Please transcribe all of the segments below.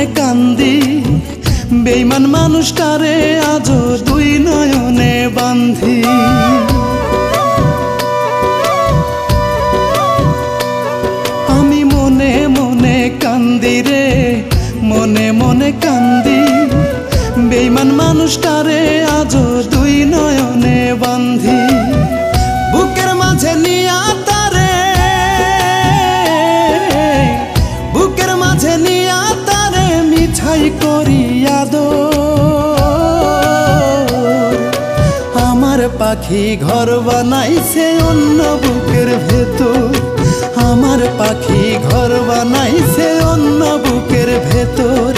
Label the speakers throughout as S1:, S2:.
S1: মনে কান্দি বেঈমান মানুষটারে আজও দুই নয়নে বান্ধি। আমি মনে মনে কান্দি রে, মনে মনে কান্দি বেঈমান মানুষটারে আজও দুই নয়নে বান্ধি। বুকের মাঝে নিয়া তারে, বুকের মাঝে নিয়া তারে মিঠাই করিয়া দো। আমার পাখি ঘর বানাইছে অন্য বুকের ভেতর, আমার পাখি ঘর বানাইছে অন্য বুকের ভেতর,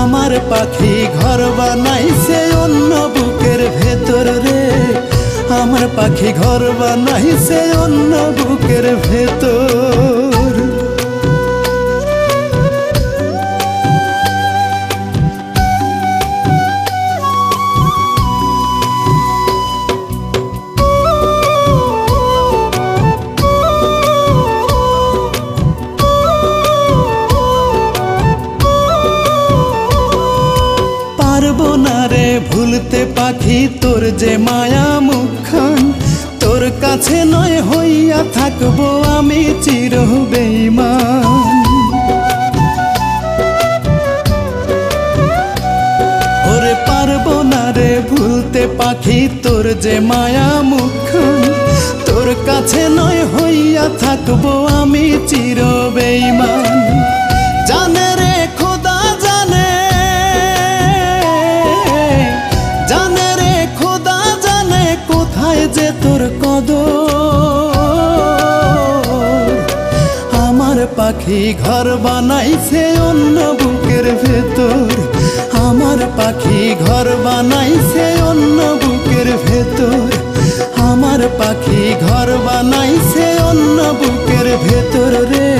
S1: আমার পাখি ঘর বানাইছে অন্য বুকের ভেতর রে, আমার পাখি ঘর বানাইছে অন্য বুকের ভেতর। পারবো না রে ভুলতে পাখি তোর যে মায়া মুখখান, তোর কাছে নয় হইয়া থাকবো আমি চির বেঈমান। ওরে পারবো না রে ভুলতে পাখি তোর যে মায়া মুখখান, তোর কাছে নয় হইয়া থাকবো আমি চির বেঈমান। জানে রে খোদা জানে, জানে রে খোদা জানে কোথায় যে তোর কদর। আমার পাখি ঘর বানাইছে অন্য বুকের ভেতর, আমার পাখি ঘর বানাইছে অন্য বুকের ভেতর, আমার পাখি ঘর বানাইছে অন্য বুকের ভেতর রে,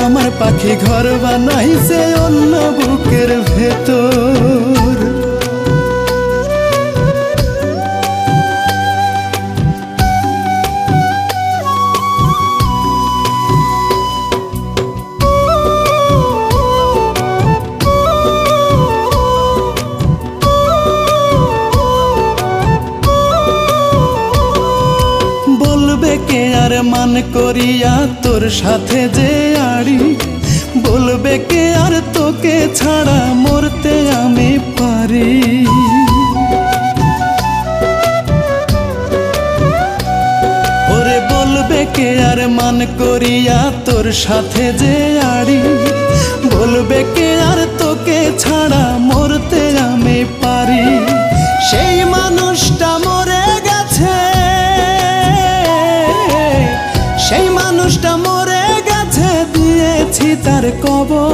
S1: আমার পাখি ঘর বানাইছে অন্য বুকের ভেতর। বলবে কে আর মান করিয়া তোর সাথে যে আড়ি, বলবে কে আর তোকে ছাড়া মরতে আমি পারি। ওরে বলবে কে আর মান করিয়া তোর সাথে যে আড়ি, বলবে কে আর তোকে ছাড়া মরতে আমি পারি। সেই মানুষটা মরে গেছে, সেই মানুষটা মরে গেছে দিয়েছি তার কবর।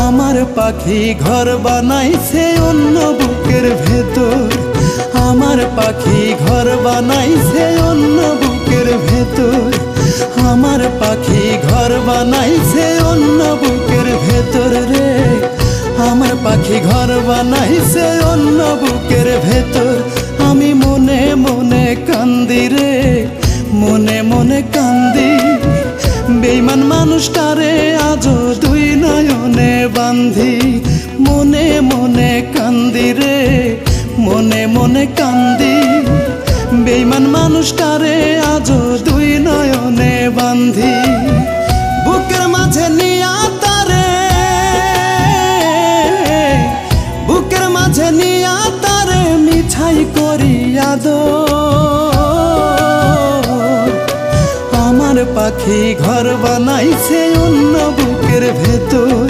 S1: আমার পাখি ঘর বানাইছে অন্য বুকের ভেতর, আমার পাখি ঘর বানাইছে অন্য বুকের ভেতর, আমার পাখি ঘর বানাইছে অন্য বুকের ভেতর রে, আমার পাখি ঘর বানাইছে অন্য বুকের ভেতর। আমি মনে মনে কান্দি রে, মনে মনে কান্দি বেঈমান মানুষটারে আজও দুই নয়নে বান্ধি। মনে মনে কান্দি রে, মনে মনে কান্দি বেঈমান মানুষটারে আজও দুই নয়নে বান্ধি। বুকের মাঝে নিয়া তারে, বুকের মাঝে নিয়া তারে মিঠাই করিয়া দো। আমার পাখি ঘর বানাইছে অন্য বুকের ভেতর,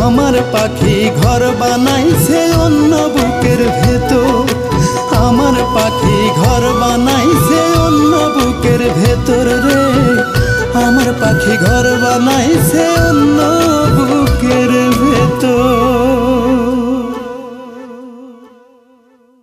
S1: আমার পাখি ঘর বানাইছে অন্য বুকের ভেতর, আমার পাখি ঘর বানাইছে অন্য বুকের ভেতর রে, আমার পাখি ঘর বানাইছে